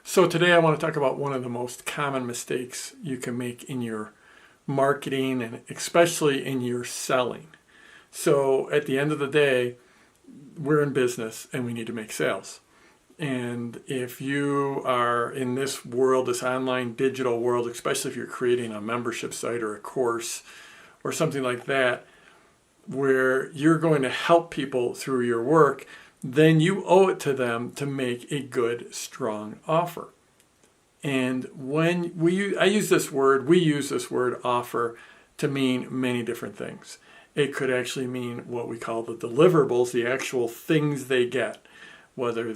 So today I want to talk about one of the most common mistakes you can make in your marketing and especially in your selling. So at the end of the day, we're in business and we need to make sales. And if you are in this world, this online digital world, especially if you're creating a membership site or a course or something like that, where you're going to help people through your work, then you owe it to them to make a good, strong offer. And when we use this word offer to mean many different things. It could actually mean what we call the deliverables, the actual things they get, whether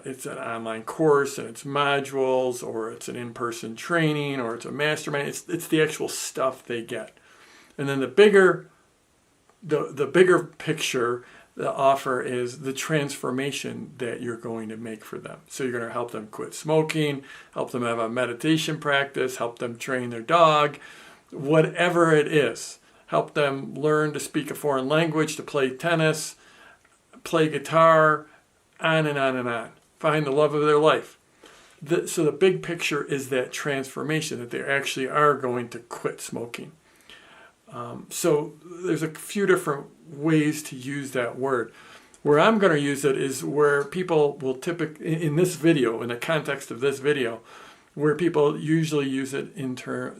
it's an online course and it's modules, or it's an in-person training, or it's a mastermind. It's the actual stuff they get. And then the bigger picture, the offer is the transformation that you're going to make for them. So you're going to help them quit smoking, help them have a meditation practice, help them train their dog, whatever it is. Help them learn to speak a foreign language, to play tennis, play guitar, on and on and on. Find the love of their life. So the big picture is that transformation, that they actually are going to quit smoking. So there's a few different ways to use that word. Where I'm going to use it is where people will typically, in this video, in the context of this video, where people usually use it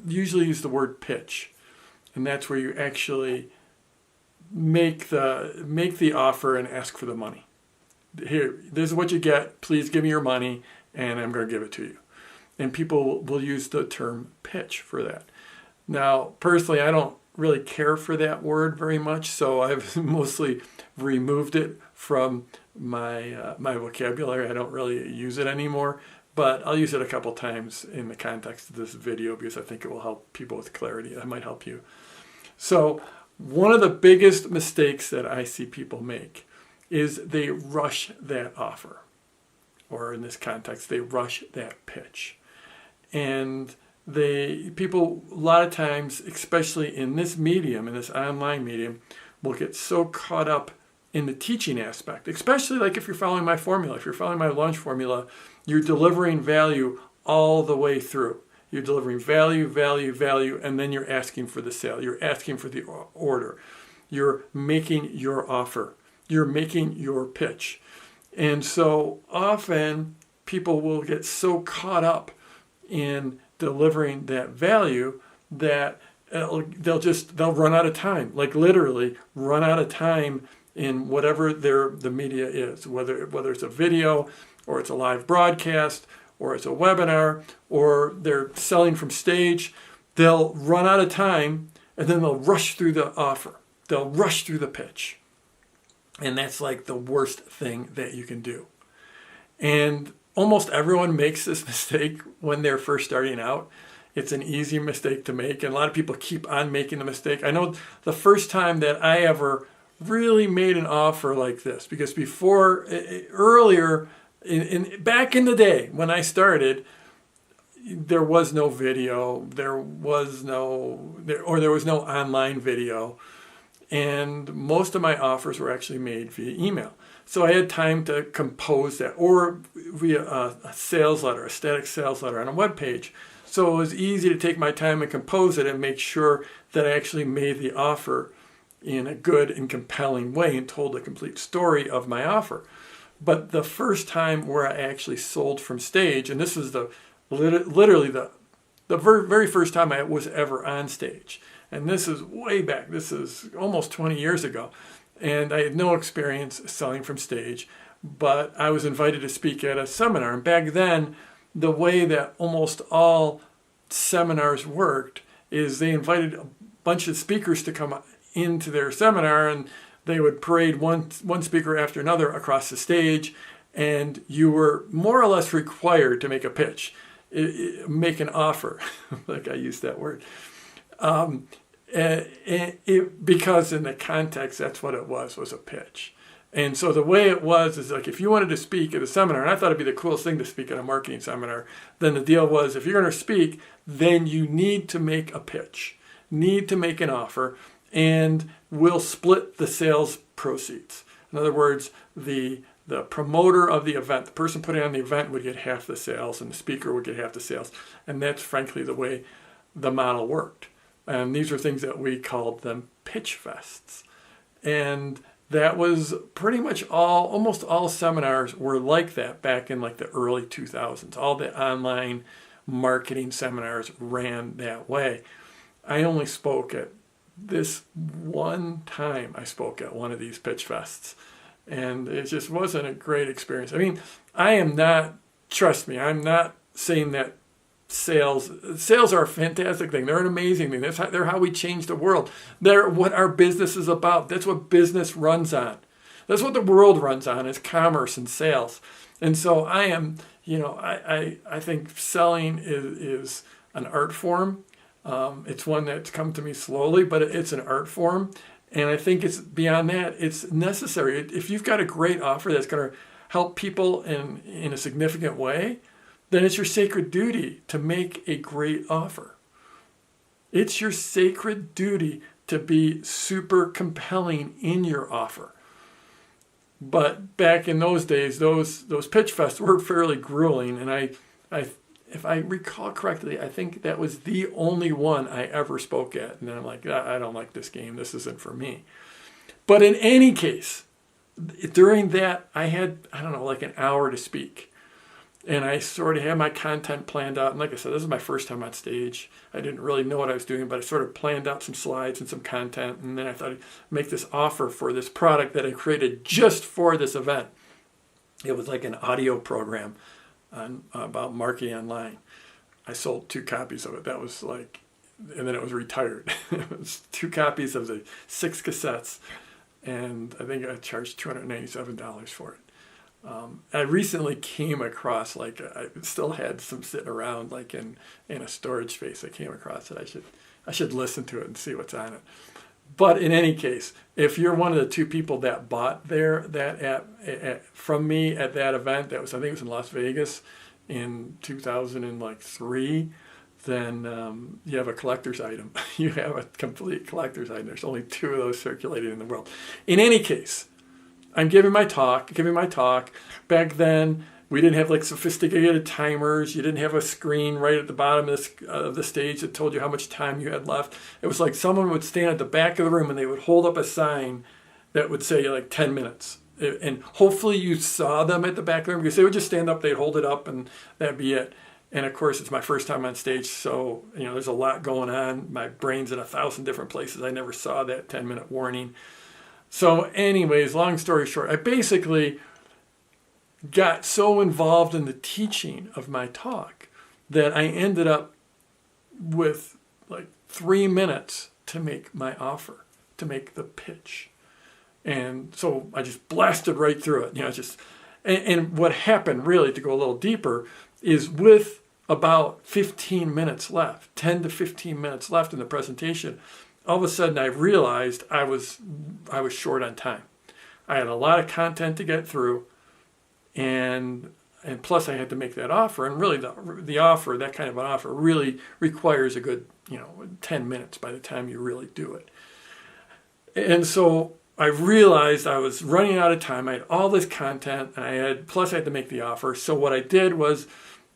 usually use the word pitch. And that's where you actually make the offer and ask for the money. Here, this is what you get. Please give me your money, and I'm going to give it to you. And people will use the term pitch for that. Now, personally, I don't really care for that word very much, so I've mostly removed it from my vocabulary. I don't really use it anymore, but I'll use it a couple times in the context of this video because I think it will help people with clarity. That might help you. So one of the biggest mistakes that I see people make is they rush that offer, or in this context, they rush that pitch. And people a lot of times, especially in this medium, in this online medium, will get so caught up in the teaching aspect, especially like if you're following my formula, if you're following my launch formula, you're delivering value all the way through. You're delivering value, value, value, and then you're asking for the sale. You're asking for the order. You're making your offer. You're making your pitch. And so often people will get so caught up in delivering that value that they'll run out of time, like literally run out of time in whatever the media is, whether it's a video or it's a live broadcast or it's a webinar or they're selling from stage. They'll run out of time and then they'll rush through the offer. They'll rush through the pitch. And that's like the worst thing that you can do. And almost everyone makes this mistake when they're first starting out. It's an easy mistake to make, and a lot of people keep on making the mistake. I know the first time that I ever really made an offer like this, because earlier, back in the day when I started, there was no video, there was no online video, and most of my offers were actually made via email. So I had time to compose that, or via a sales letter, a static sales letter on a web page. So it was easy to take my time and compose it and make sure that I actually made the offer in a good and compelling way and told the complete story of my offer. But the first time where I actually sold from stage, and this was literally the very first time I was ever on stage, and this is way back, this is almost 20 years ago. And I had no experience selling from stage, but I was invited to speak at a seminar. And back then, the way that almost all seminars worked is they invited a bunch of speakers to come into their seminar, and they would parade one speaker after another across the stage, and you were more or less required to make a pitch, make an offer, like I used that word. Because in the context, that's what it was a pitch. And so the way it was is like if you wanted to speak at a seminar, and I thought it'd be the coolest thing to speak at a marketing seminar, then the deal was if you're going to speak, then you need to make a pitch, need to make an offer, and we'll split the sales proceeds. In other words, the the promoter of the event, the person putting on the event, would get half the sales, and the speaker would get half the sales. And that's frankly the way the model worked. And these are things that we called them pitch fests. And that was pretty much almost all seminars were like that back in like the early 2000s. All the online marketing seminars ran that way. I only spoke at this one time. I spoke at one of these pitch fests, and it just wasn't a great experience. I mean, trust me, I'm not saying that sales are a fantastic thing. They're an amazing thing. They're how we change the world. They're what our business is about. That's what business runs on. That's what the world runs on, is commerce and sales. And so I think selling is an art form. It's one that's come to me slowly, but it's an art form. And I think it's beyond that. It's necessary. If you've got a great offer that's going to help people in a significant way, then it's your sacred duty to make a great offer. It's your sacred duty to be super compelling in your offer. But back in those days, those pitch fests were fairly grueling, and if I recall correctly, I think that was the only one I ever spoke at. And then I'm like, I don't like this game. This isn't for me. But in any case, during that, I had, like an hour to speak. And I sort of had my content planned out. And like I said, this is my first time on stage. I didn't really know what I was doing, but I sort of planned out some slides and some content. And then I thought I'd make this offer for this product that I created just for this event. It was like an audio program about marketing online. I sold 2 copies of it. That was like, and then it was retired. It was 2 copies of the 6 cassettes. And I think I charged $297 for it. I recently came across, like, I still had some sitting around, like in a storage space. I came across it. I should listen to it and see what's on it. But in any case, if you're one of the 2 people that bought from me at that event, I think it was in Las Vegas in 2003, then you have a collector's item. You have a complete collector's item. There's only 2 of those circulating in the world. In any case, I'm giving my talk. Back then, we didn't have like sophisticated timers. You didn't have a screen right at the bottom of the stage that told you how much time you had left. It was like someone would stand at the back of the room and they would hold up a sign that would say like 10 minutes. And hopefully you saw them at the back of the room, because they would just stand up, they'd hold it up, and that'd be it. And of course, it's my first time on stage, so there's a lot going on. My brain's in 1,000 different places. I never saw that 10-minute warning. So anyways, long story short, I basically got so involved in the teaching of my talk that I ended up with like 3 minutes to make my offer, to make the pitch. And so I just blasted right through it, and what happened, really, to go a little deeper, is with about 15 minutes left, 10 to 15 minutes left in the presentation, all of a sudden I realized I was short on time. I had a lot of content to get through, and plus I had to make that offer. And really the offer, that kind of an offer, really requires a good 10 minutes by the time you really do it. And so I realized I was running out of time. I had all this content, and plus I had to make the offer. So what I did was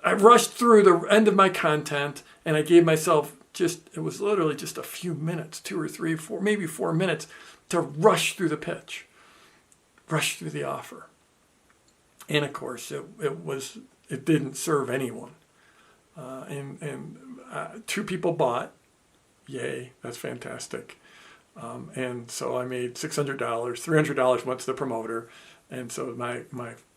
I rushed through the end of my content, and I gave myself it was literally just a few minutes, 2 or 3, 4, maybe 4 minutes, to rush through the pitch, rush through the offer. And of course, it didn't serve anyone. And 2 people bought. Yay, that's fantastic. And so I made $600, $300 went to the promoter. And so my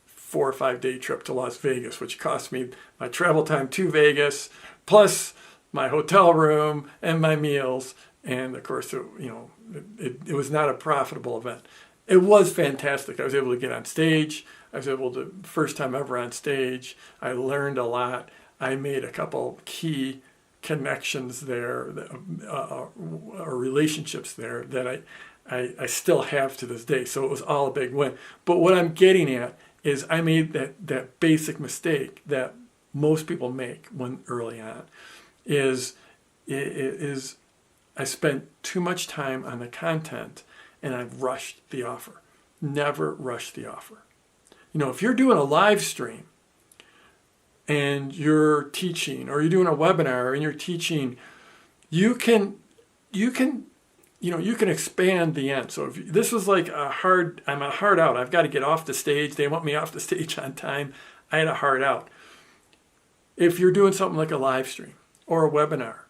4 or 5 day trip to Las Vegas, which cost me my travel time to Vegas, plus my hotel room and my meals. And of course, it was not a profitable event. It was fantastic. I was able to get on stage. First time ever on stage. I learned a lot. I made a couple key connections there, or relationships there that I still have to this day. So it was all a big win. But what I'm getting at is I made that basic mistake that most people make early on, is I spent too much time on the content and I rushed the offer. Never rush the offer. If you're doing a live stream and you're teaching, or you're doing a webinar and you're teaching, you can expand the end. So if this was like I'm a hard out. I've got to get off the stage. They want me off the stage on time. I had a hard out. If you're doing something like a live stream or a webinar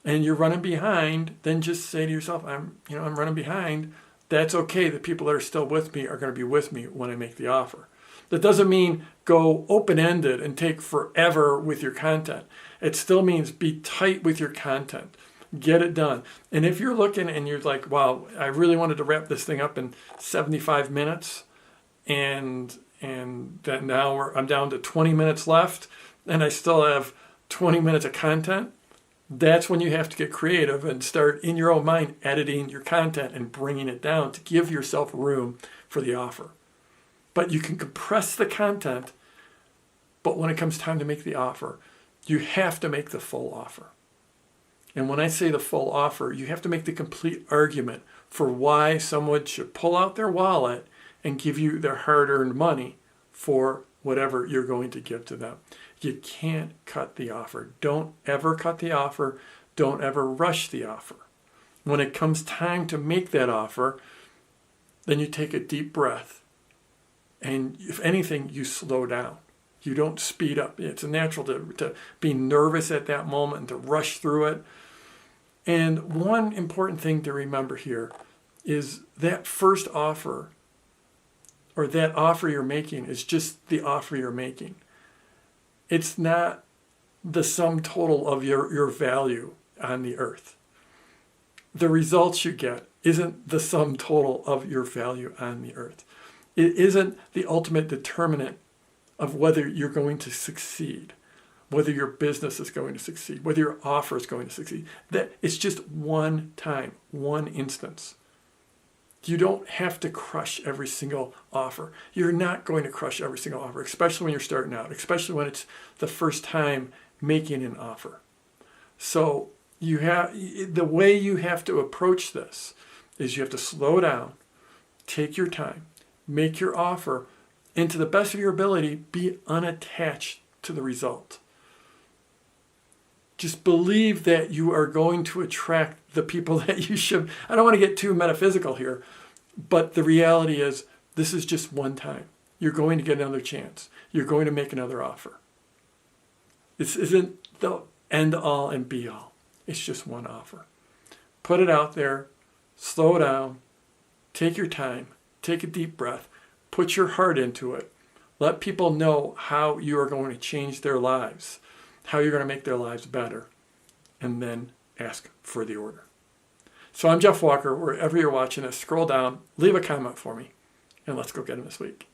and you're running behind, then just say to yourself, I'm running behind. That's okay. The people that are still with me are going to be with me when I make the offer. That doesn't mean go open-ended and take forever with your content. It still means be tight with your content. Get it done. And if you're looking and you're like, wow, I really wanted to wrap this thing up in 75 minutes, and that now I'm down to 20 minutes left, and I still have 20 minutes of content, that's when you have to get creative and start in your own mind editing your content and bringing it down to give yourself room for the offer. But you can compress the content, but when it comes time to make the offer, you have to make the full offer. And when I say the full offer, you have to make the complete argument for why someone should pull out their wallet and give you their hard-earned money for whatever you're going to give to them. You can't cut the offer. Don't ever cut the offer. Don't ever rush the offer. When it comes time to make that offer, then you take a deep breath. And if anything, you slow down. You don't speed up. It's natural to be nervous at that moment and to rush through it. And one important thing to remember here is that first offer, or that offer you're making, is just the offer you're making. It's not the sum total of your value on the earth. The results you get isn't the sum total of your value on the earth. It isn't the ultimate determinant of whether you're going to succeed, whether your business is going to succeed, whether your offer is going to succeed. That it's just one time, one instance. You don't have to crush every single offer. You're not going to crush every single offer, especially when you're starting out, especially when it's the first time making an offer. So the way you have to approach this is you have to slow down, take your time, make your offer, and to the best of your ability, be unattached to the result. Just believe that you are going to attract the people that you should. I don't want to get too metaphysical here, but the reality is this is just one time. You're going to get another chance. You're going to make another offer. This isn't the end all and be all. It's just one offer. Put it out there, slow down, take your time, take a deep breath, put your heart into it. Let people know how you are going to change their lives, how you're going to make their lives better, and then ask for the order. So I'm Jeff Walker. Wherever you're watching this, scroll down, leave a comment for me, and let's go get them this week.